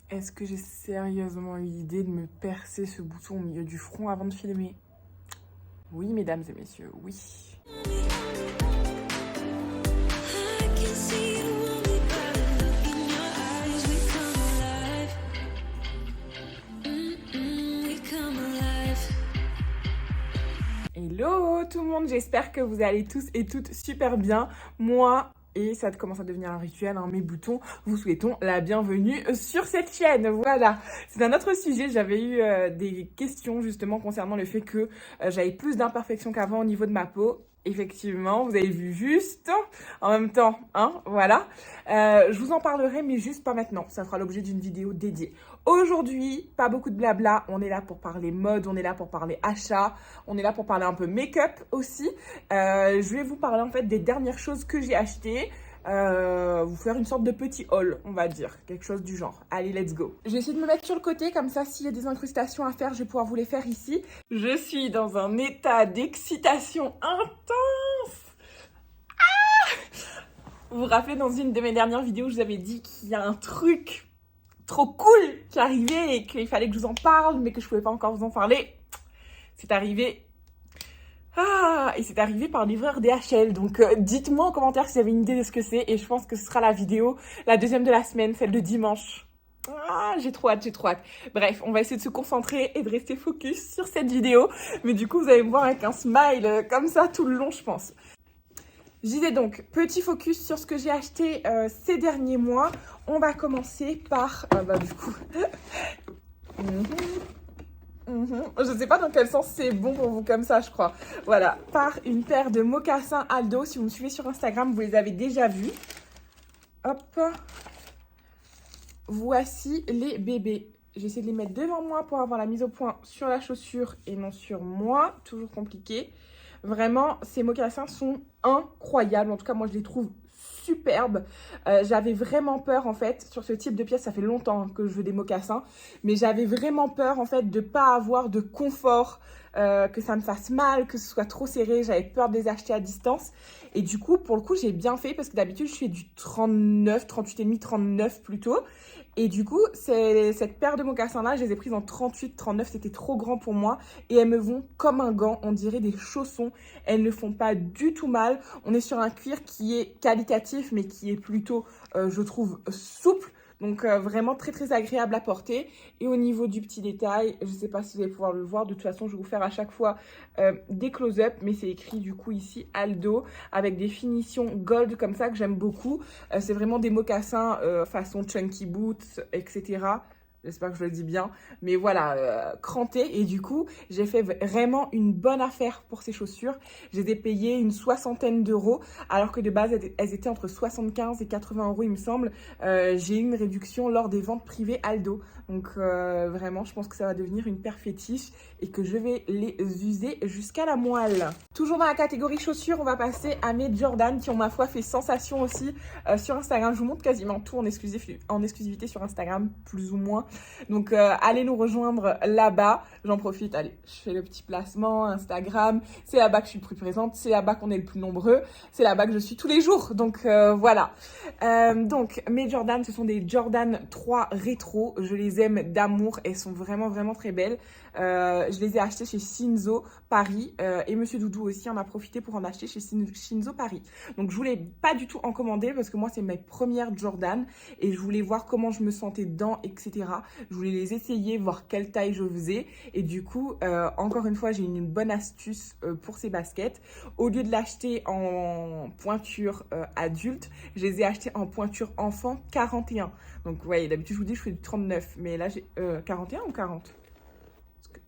Est-ce que j'ai sérieusement eu l'idée de me percer ce bouton au milieu du front avant de filmer? Oui, mesdames et messieurs, oui. Hello tout le monde, j'espère que vous allez tous et toutes super bien. Moi, et ça commence à devenir un rituel, mes boutons, vous souhaitons la bienvenue sur cette chaîne. Voilà, c'est un autre sujet. J'avais eu des questions justement concernant le fait que j'avais plus d'imperfections qu'avant au niveau de ma peau. Effectivement, vous avez vu juste en même temps, voilà. Je vous en parlerai, mais juste pas maintenant. Ça fera l'objet d'une vidéo dédiée. Aujourd'hui, pas beaucoup de blabla. On est là pour parler mode, on est là pour parler achat, on est là pour parler un peu make-up aussi. Je vais vous parler en fait des dernières choses que j'ai achetées. Vous faire une sorte de petit haul, on va dire, quelque chose du genre. Allez, let's go. J'ai essayé de me mettre sur le côté, comme ça, s'il y a des incrustations à faire, je vais pouvoir vous les faire ici. Je suis dans un état d'excitation intense. Vous vous rappelez, dans une de mes dernières vidéos, je vous avais dit qu'il y a un truc trop cool qui arrivait et qu'il fallait que je vous en parle, mais que je pouvais pas encore vous en parler. C'est arrivé. Et c'est arrivé par livreur DHL. Donc, dites-moi en commentaire si vous avez une idée de ce que c'est. Et je pense que ce sera la vidéo, la deuxième de la semaine, celle de dimanche. J'ai trop hâte, j'ai trop hâte. Bref, on va essayer de se concentrer et de rester focus sur cette vidéo. Mais du coup, vous allez me voir avec un smile comme ça tout le long, je pense. Je disais donc, petit focus sur ce que j'ai acheté ces derniers mois. On va commencer par, du coup... Je sais pas dans quel sens c'est bon pour vous comme ça, je crois. Voilà, par une paire de mocassins Aldo. Si vous me suivez sur Instagram, vous les avez déjà vus. Hop. Voici les bébés. J'essaie de les mettre devant moi pour avoir la mise au point sur la chaussure et non sur moi. Toujours compliqué. Vraiment, ces mocassins sont incroyables. En tout cas, moi, je les trouve superbes. J'avais vraiment peur, en fait, sur ce type de pièce. Ça fait longtemps que je veux des mocassins. Mais j'avais vraiment peur, en fait, de ne pas avoir de confort, que ça me fasse mal, que ce soit trop serré. J'avais peur de les acheter à distance. Et du coup, pour le coup, j'ai bien fait parce que d'habitude, je fais du 39, 38,5, 39 plutôt. Et du coup, cette paire de mocassins-là, je les ai prises en 38, 39. C'était trop grand pour moi. Et elles me vont comme un gant. On dirait des chaussons. Elles ne font pas du tout mal. On est sur un cuir qui est qualitatif, mais qui est plutôt, je trouve, souple. Donc, vraiment très, très agréable à porter. Et au niveau du petit détail, je ne sais pas si vous allez pouvoir le voir. De toute façon, je vais vous faire à chaque fois des close-up. Mais c'est écrit, du coup, ici, Aldo, avec des finitions gold comme ça que j'aime beaucoup. C'est vraiment des mocassins façon chunky boots, etc. J'espère que je le dis bien. Mais voilà, cranté. Et du coup, j'ai fait vraiment une bonne affaire pour ces chaussures. Je les ai payées une 60aine d'euros. Alors que de base, elles étaient entre 75 et 80 euros, il me semble. J'ai eu une réduction lors des ventes privées Aldo. Donc vraiment, je pense que ça va devenir une paire fétiche. Et que je vais les user jusqu'à la moelle. Toujours dans la catégorie chaussures, on va passer à mes Jordan qui ont, ma foi, fait sensation aussi sur Instagram. Je vous montre quasiment tout en exclusivité sur Instagram, plus ou moins. Donc, allez nous rejoindre là-bas. J'en profite, allez, je fais le petit placement Instagram. C'est là-bas que je suis le plus présente. C'est là-bas qu'on est le plus nombreux. C'est là-bas que je suis tous les jours. Donc, voilà. Donc, mes Jordan, ce sont des Jordan 3 rétro. Je les aime d'amour. Elles sont vraiment, vraiment très belles. Je les ai achetées chez Shinzo Paris. Et Monsieur Doudou aussi en a profité pour en acheter chez Shinzo Paris. Donc, je voulais pas du tout en commander parce que moi, c'est mes premières Jordan. Et je voulais voir comment je me sentais dedans, etc. Je voulais les essayer, voir quelle taille je faisais. Et du coup, encore une fois, j'ai une bonne astuce pour ces baskets. Au lieu de l'acheter en pointure adulte, je les ai achetées en pointure enfant 41. Donc, vous voyez, d'habitude, je vous dis, je fais du 39. Mais là, j'ai 41 ou 40 ?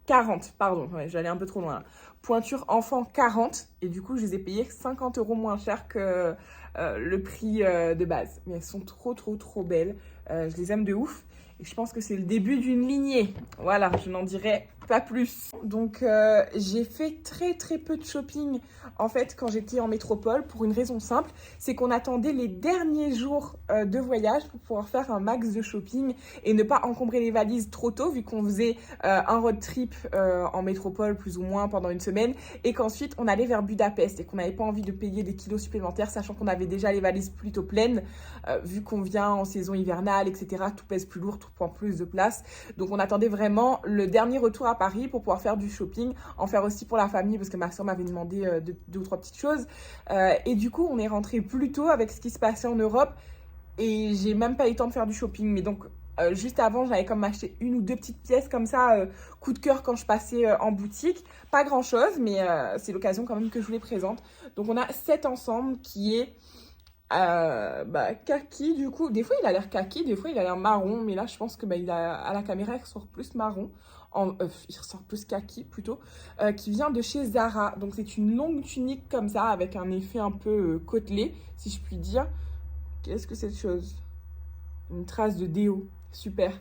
40, pardon, ouais, j'allais un peu trop loin là. Pointure enfant 40, et du coup je les ai payées 50 euros moins cher que le prix de base. Mais elles sont trop trop trop belles, je les aime de ouf. Et je pense que c'est le début d'une lignée. Voilà, je n'en dirai pas plus. Donc, j'ai fait très très peu de shopping en fait quand j'étais en métropole pour une raison simple. C'est qu'on attendait les derniers jours de voyage pour pouvoir faire un max de shopping et ne pas encombrer les valises trop tôt vu qu'on faisait un road trip en métropole plus ou moins pendant une semaine et qu'ensuite on allait vers Budapest et qu'on n'avait pas envie de payer des kilos supplémentaires sachant qu'on avait déjà les valises plutôt pleines vu qu'on vient en saison hivernale, etc. Tout pèse plus lourd, tout pour plus de place. Donc on attendait vraiment le dernier retour à Paris pour pouvoir faire du shopping, en faire aussi pour la famille parce que ma soeur m'avait demandé deux ou trois petites choses. Et du coup, on est rentré plus tôt avec ce qui se passait en Europe et j'ai même pas eu le temps de faire du shopping. Mais donc juste avant, j'avais comme acheté une ou deux petites pièces comme ça, coup de cœur quand je passais en boutique. Pas grand chose, mais c'est l'occasion quand même que je vous les présente. Donc on a cet ensemble qui est kaki du coup. Des fois il a l'air kaki, des fois il a l'air marron, mais là je pense que à la caméra il ressort plus marron. Il ressort plus kaki plutôt, qui vient de chez Zara. Donc c'est une longue tunique comme ça avec un effet un peu côtelé, si je puis dire. Qu'est-ce que c'est cette chose? Une trace de déo. Super.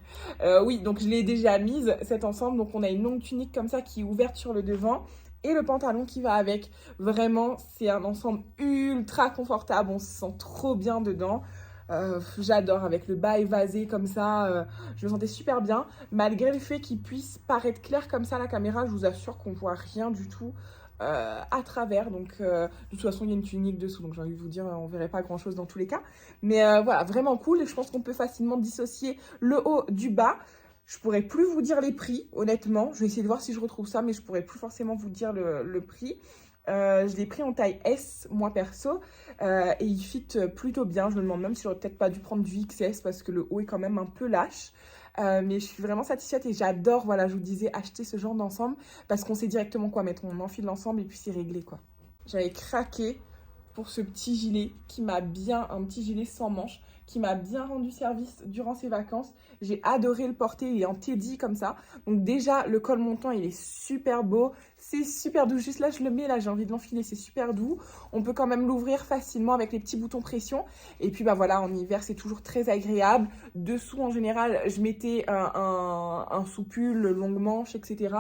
Oui, donc je l'ai déjà mise, cet ensemble. Donc on a une longue tunique comme ça qui est ouverte sur le devant et le pantalon qui va avec. Vraiment, c'est un ensemble ultra confortable. On se sent trop bien dedans. J'adore, avec le bas évasé comme ça, je me sentais super bien. Malgré le fait qu'il puisse paraître clair comme ça à la caméra, je vous assure qu'on voit rien du tout à travers. Donc de toute façon il y a une tunique dessous, donc j'ai envie de vous dire on verrait pas grand chose dans tous les cas, mais voilà, vraiment cool. Et je pense qu'on peut facilement dissocier le haut du bas. Je pourrais plus vous dire les prix, honnêtement. Je vais essayer de voir si je retrouve ça, mais je pourrais plus forcément vous dire le prix. Je l'ai pris en taille S, moi perso, et il fit plutôt bien. Je me demande même si j'aurais peut-être pas dû prendre du XS parce que le haut est quand même un peu lâche. Mais je suis vraiment satisfaite et j'adore, voilà, je vous disais, acheter ce genre d'ensemble parce qu'on sait directement quoi mettre. On enfile l'ensemble et puis c'est réglé, quoi. J'avais craqué pour ce petit gilet un petit gilet sans manches, qui m'a bien rendu service durant ces vacances. J'ai adoré le porter, il est en teddy comme ça. Donc déjà, le col montant, il est super beau. C'est super doux. Juste là, je le mets, là, j'ai envie de l'enfiler, c'est super doux. On peut quand même l'ouvrir facilement avec les petits boutons pression. Et puis, voilà, en hiver, c'est toujours très agréable. Dessous, en général, je mettais un sous-pull, longue manche, etc.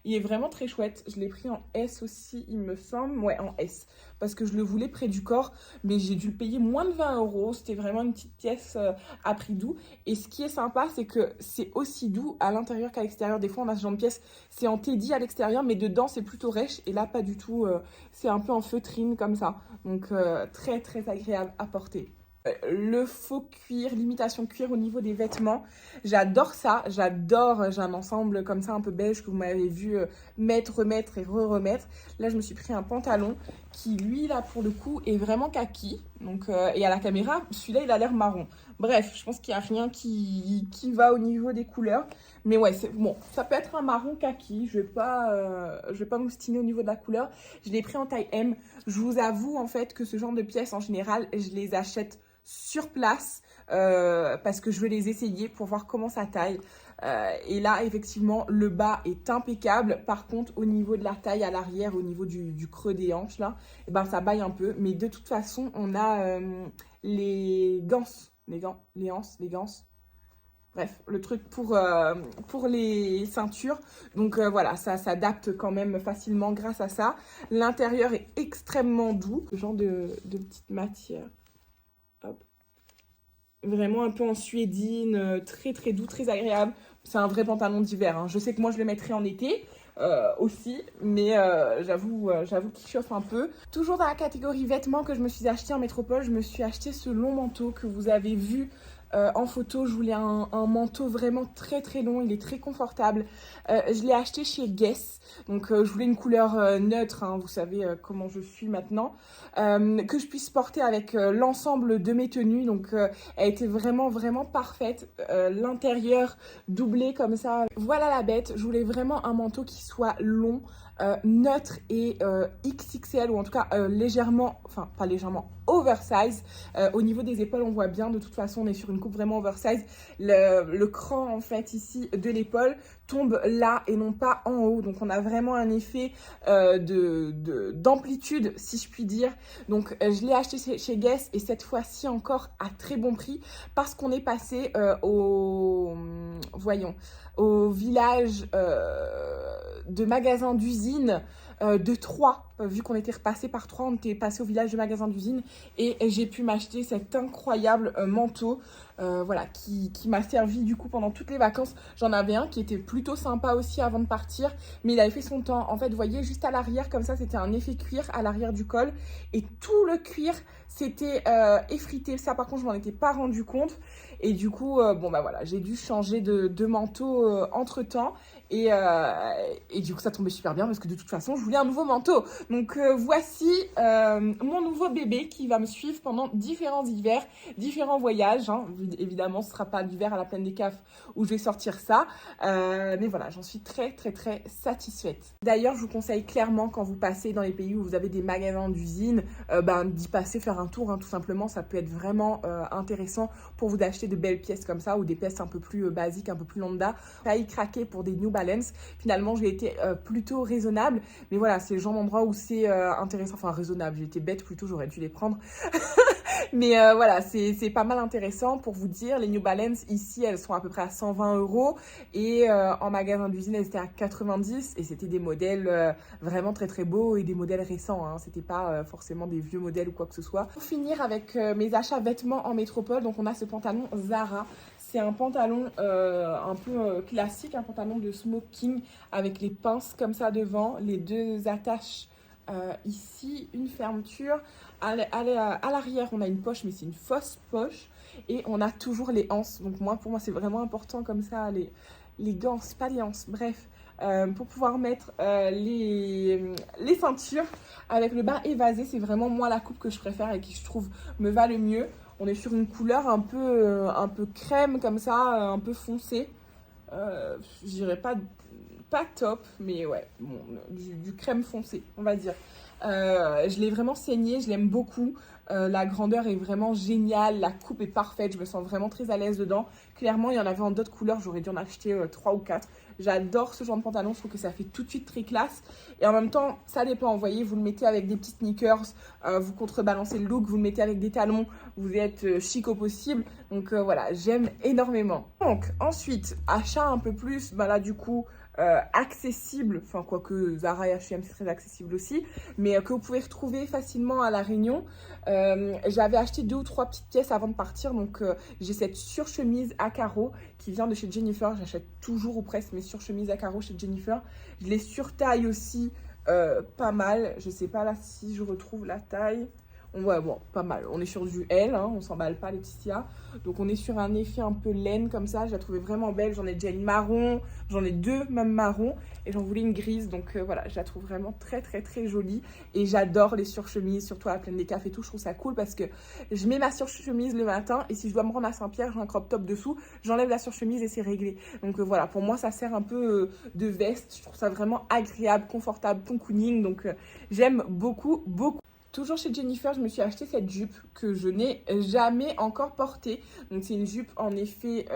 Il est vraiment très chouette. Je l'ai pris en S aussi, il me semble. Ouais, en S. Parce que je le voulais près du corps, mais j'ai dû le payer moins de 20 €. C'était vraiment une petite pièce à prix doux. Et ce qui est sympa, c'est que c'est aussi doux à l'intérieur qu'à l'extérieur. Des fois, on a ce genre de pièce, c'est en teddy à l'extérieur, mais dedans, c'est plutôt rêche. Et là, pas du tout. C'est un peu en feutrine comme ça. Donc, très, très agréable à porter. Le faux cuir, l'imitation cuir au niveau des vêtements, j'adore ça, j'adore. J'ai un ensemble comme ça un peu beige que vous m'avez vu mettre, remettre et re-remettre. Là je me suis pris un pantalon qui lui là pour le coup est vraiment kaki, donc, et à la caméra celui-là il a l'air marron. Bref, je pense qu'il n'y a rien qui va au niveau des couleurs, mais ouais, c'est bon, ça peut être un marron kaki. Je vais pas m'obstiner au niveau de la couleur. Je l'ai pris en taille M. Je vous avoue en fait que ce genre de pièces en général je les achète sur place parce que je veux les essayer pour voir comment ça taille. Et là, effectivement, le bas est impeccable. Par contre, au niveau de la taille à l'arrière, au niveau du creux des hanches, là, et ben, ça baille un peu. Mais de toute façon, on a les ganses. Les ganses. Bref, le truc pour les ceintures. Donc voilà, ça s'adapte quand même facilement grâce à ça. L'intérieur est extrêmement doux. Ce genre de petite matière. Hop. Vraiment un peu en suédine, très très doux, très agréable. C'est un vrai pantalon d'hiver, hein. Je sais que moi je le mettrai en été aussi, mais j'avoue qu'il chauffe un peu. Toujours dans la catégorie vêtements que je me suis acheté en métropole, je me suis acheté ce long manteau que vous avez vu en photo. Je voulais un manteau vraiment très très long, il est très confortable. Je l'ai acheté chez Guess, donc je voulais une couleur neutre, hein, vous savez comment je suis maintenant, que je puisse porter avec l'ensemble de mes tenues. Donc elle était vraiment vraiment parfaite. L'intérieur doublé comme ça, voilà la bête. Je voulais vraiment un manteau qui soit long, neutre et XXL, ou en tout cas légèrement, enfin pas légèrement, oversize. Au niveau des épaules, on voit bien, de toute façon on est sur une coupe vraiment oversize. Le cran en fait ici de l'épaule tombe là et non pas en haut, donc on a vraiment un effet d'amplitude, si je puis dire. Donc je l'ai acheté chez Guess, et cette fois-ci encore à très bon prix, parce qu'on est passé au village de magasins d'usine de Troyes. Vu qu'on était repassé par Troyes, on était passé au village de magasins d'usine, et j'ai pu m'acheter cet incroyable manteau voilà, qui m'a servi du coup pendant toutes les vacances. J'en avais un qui était plutôt sympa aussi avant de partir, mais il avait fait son temps. En fait, vous voyez, juste à l'arrière comme ça, c'était un effet cuir à l'arrière du col, et tout le cuir s'était effrité. Ça par contre je m'en étais pas rendu compte, Et du coup, bon bah voilà, j'ai dû changer de manteau entre-temps. Et du coup, ça tombait super bien parce que de toute façon, je voulais un nouveau manteau. Donc voici mon nouveau bébé qui va me suivre pendant différents hivers, différents voyages. Hein. Évidemment, ce ne sera pas l'hiver à la Plaine des Cafes où je vais sortir ça. Mais voilà, j'en suis très très très satisfaite. D'ailleurs, je vous conseille clairement quand vous passez dans les pays où vous avez des magasins d'usine, d'y passer, faire un tour. Hein, tout simplement, ça peut être vraiment intéressant pour vous d'acheter de belles pièces comme ça ou des pièces un peu plus basiques, un peu plus lambda. J'ai failli craquer pour des New Balance. Finalement, j'ai été plutôt raisonnable. Mais voilà, c'est le genre d'endroit où c'est intéressant. Enfin, raisonnable. J'ai été bête plutôt, j'aurais dû les prendre. Mais voilà, c'est pas mal intéressant pour vous dire. Les New Balance, ici, elles sont à peu près à 120 €. Et en magasin d'usine, elles étaient à 90. Et c'était des modèles vraiment très très beaux et des modèles récents. Hein. C'était pas forcément des vieux modèles ou quoi que ce soit. Pour finir avec mes achats vêtements en métropole, donc on a ce pantalon Zara. C'est un pantalon un peu classique, un pantalon de smoking avec les pinces comme ça devant, les deux attaches ici, une fermeture. À l'arrière, on a une poche, mais c'est une fausse poche. Et on a toujours les anses. Donc pour moi, c'est vraiment important comme ça, les gants, pas les anses, bref. Pour pouvoir mettre les ceintures avec le bas évasé. C'est vraiment moi la coupe que je préfère et qui je trouve me va le mieux. On est sur une couleur un peu crème comme ça, un peu foncé. Je dirais pas top, mais ouais, bon, du crème foncé, on va dire. Je l'ai vraiment saigné, je l'aime beaucoup. La grandeur est vraiment géniale, la coupe est parfaite, je me sens vraiment très à l'aise dedans. Clairement, il y en avait en d'autres couleurs, j'aurais dû en acheter 3 ou 4. J'adore ce genre de pantalon, je trouve que ça fait tout de suite très classe. Et en même temps, ça dépend, vous voyez, vous le mettez avec des petits sneakers, vous contrebalancez le look, vous le mettez avec des talons, vous êtes chic au possible. Donc voilà, j'aime énormément. Donc ensuite, achat un peu plus, là du coup, accessible, enfin quoique Zara et H&M c'est très accessible aussi, mais que vous pouvez retrouver facilement à La Réunion. J'avais acheté 2 ou 3 petites pièces avant de partir, donc j'ai cette surchemise à carreaux qui vient de chez Jennifer. J'achète toujours ou presque mes surchemises à carreaux chez Jennifer. Je les surtaille aussi pas mal. Je sais pas là si je retrouve la taille. Ouais, bon, pas mal. On est sur du L, hein, on s'emballe pas, Laetitia. Donc, on est sur un effet un peu laine comme ça. Je la trouvais vraiment belle. J'en ai déjà une marron, j'en ai 2 même marron. Et j'en voulais une grise. Donc, voilà, je la trouve vraiment très, très, très jolie. Et j'adore les surchemises, surtout à la Plaine des Cafes et tout. Je trouve ça cool parce que je mets ma surchemise le matin. Et si je dois me rendre à Saint-Pierre, j'ai un crop top dessous. J'enlève la surchemise et c'est réglé. Donc, voilà, pour moi, ça sert un peu de veste. Je trouve ça vraiment agréable, confortable, cocooning. Donc, j'aime beaucoup, beaucoup. Toujours chez Jennifer, je me suis acheté cette jupe que je n'ai jamais encore portée. Donc c'est une jupe en effet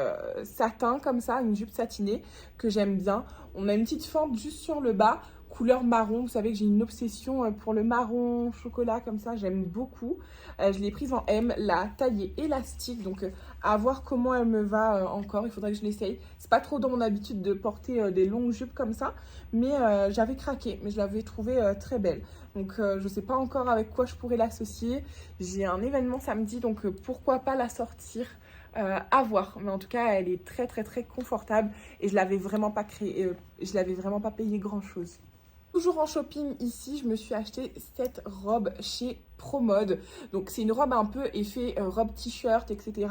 satin comme ça, une jupe satinée que j'aime bien. On a une petite fente juste sur le bas, couleur marron. Vous savez que j'ai une obsession pour le marron chocolat comme ça, j'aime beaucoup. Je l'ai prise en M, la taille est élastique, donc à voir comment elle me va encore. Il faudrait que je l'essaye. C'est pas trop dans mon habitude de porter des longues jupes comme ça, mais j'avais craqué, mais je l'avais trouvée très belle. Donc je sais pas encore avec quoi je pourrais l'associer. J'ai un événement samedi, donc pourquoi pas la sortir. À voir, mais en tout cas elle est très très très confortable et je l'avais vraiment pas payé grand chose. Toujours en shopping ici, je me suis acheté cette robe chez Promode. Donc c'est une robe un peu effet robe t-shirt, etc.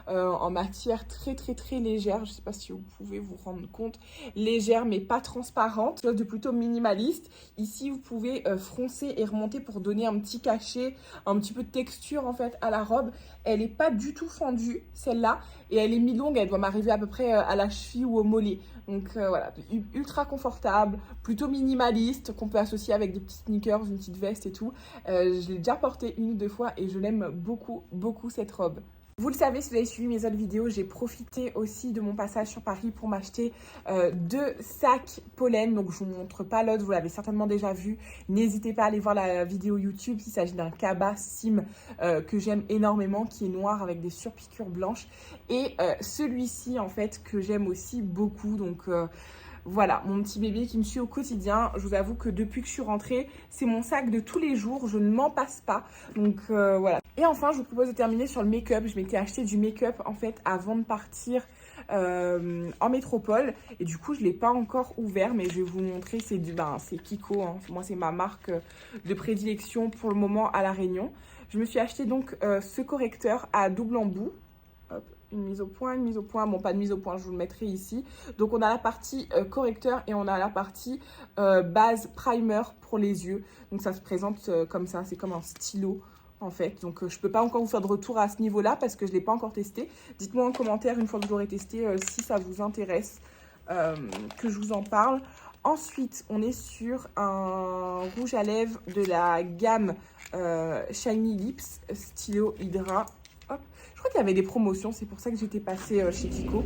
En matière très très très légère. Je sais pas si vous pouvez vous rendre compte. Légère mais pas transparente. Chose de plutôt minimaliste. Ici vous pouvez froncer et remonter pour donner un petit cachet, un petit peu de texture en fait à la robe. Elle est pas du tout fendue celle-là. Et elle est mi-longue, elle doit m'arriver à peu près à la cheville ou au mollet. Donc voilà, ultra confortable, plutôt minimaliste, qu'on peut associer avec des petits sneakers, une petite veste et tout. Je l'ai déjà portée 1 ou 2 fois et je l'aime beaucoup, beaucoup cette robe. Vous le savez, si vous avez suivi mes autres vidéos, j'ai profité aussi de mon passage sur Paris pour m'acheter 2 sacs pollen. Donc, je ne vous montre pas l'autre, vous l'avez certainement déjà vu. N'hésitez pas à aller voir la vidéo YouTube. Il s'agit d'un cabas Sim que j'aime énormément, qui est noir avec des surpiqûres blanches. Et celui-ci, en fait, que j'aime aussi beaucoup. Donc, voilà, mon petit bébé qui me suit au quotidien. Je vous avoue que depuis que je suis rentrée, c'est mon sac de tous les jours. Je ne m'en passe pas. Donc, voilà. Et enfin, je vous propose de terminer sur le make-up. Je m'étais acheté du make-up en fait avant de partir en métropole. Et du coup, je ne l'ai pas encore ouvert, mais je vais vous montrer. C'est Kiko. Hein. Moi, c'est ma marque de prédilection pour le moment à La Réunion. Je me suis acheté donc ce correcteur à double embout. Hop, une mise au point, une mise au point. Bon, pas de mise au point, je vous le mettrai ici. Donc, on a la partie correcteur et on a la partie base primer pour les yeux. Donc, ça se présente comme ça. C'est comme un stylo, en fait. Donc, je peux pas encore vous faire de retour à ce niveau-là parce que je l'ai pas encore testé. Dites-moi en commentaire, une fois que je l'aurai testé, si ça vous intéresse que je vous en parle. Ensuite, on est sur un rouge à lèvres de la gamme Shiny Lips Stylo Hydra. Hop. Je crois qu'il y avait des promotions, c'est pour ça que j'étais passée chez Kiko.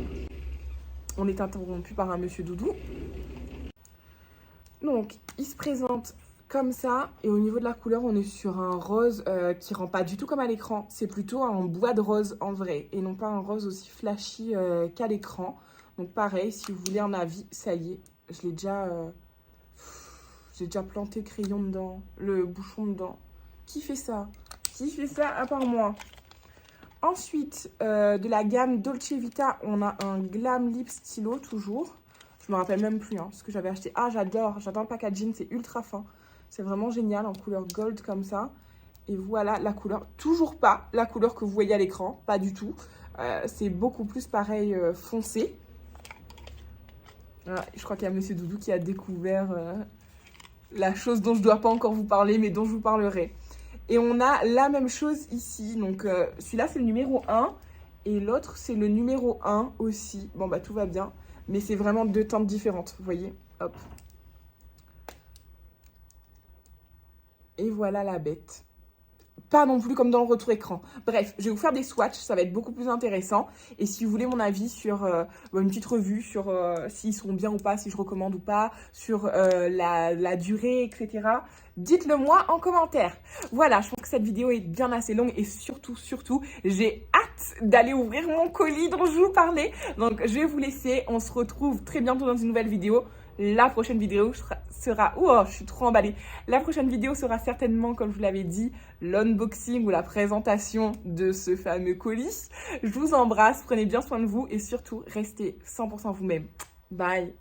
On est interrompu par un monsieur Doudou. Donc, il se présente comme ça. Et au niveau de la couleur, on est sur un rose qui rend pas du tout comme à l'écran. C'est plutôt un bois de rose en vrai. Et non pas un rose aussi flashy qu'à l'écran. Donc pareil, si vous voulez un avis, ça y est. J'ai déjà planté le crayon dedans, le bouchon dedans. Qui fait ça? Qui fait ça à part moi? Ensuite, de la gamme Dolce Vita, on a un Glam Lip Stylo, toujours. Je me rappelle même plus ce que j'avais acheté. Ah, j'adore le packaging, c'est ultra fin. C'est vraiment génial, en couleur gold comme ça. Et voilà la couleur. Toujours pas la couleur que vous voyez à l'écran, pas du tout. C'est beaucoup plus pareil foncé. Ah, je crois qu'il y a Monsieur Doudou qui a découvert la chose dont je ne dois pas encore vous parler, mais dont je vous parlerai. Et on a la même chose ici. Donc, celui-là, c'est le numéro 1. Et l'autre, c'est le numéro 1 aussi. Bon, bah, tout va bien. Mais c'est vraiment deux teintes différentes, vous voyez. Hop. Et voilà la bête. Pas non plus comme dans le retour écran. Bref, je vais vous faire des swatchs, ça va être beaucoup plus intéressant. Et si vous voulez mon avis sur une petite revue, sur s'ils sont bien ou pas, si je recommande ou pas, sur la durée, etc., dites-le moi en commentaire. Voilà, je pense que cette vidéo est bien assez longue et surtout, j'ai hâte d'aller ouvrir mon colis dont je vous parlais. Donc, je vais vous laisser. On se retrouve très bientôt dans une nouvelle vidéo. La prochaine vidéo sera... Oh, je suis trop emballée. La prochaine vidéo sera certainement, comme je vous l'avais dit, l'unboxing ou la présentation de ce fameux colis. Je vous embrasse, prenez bien soin de vous et surtout, restez 100% vous-même. Bye.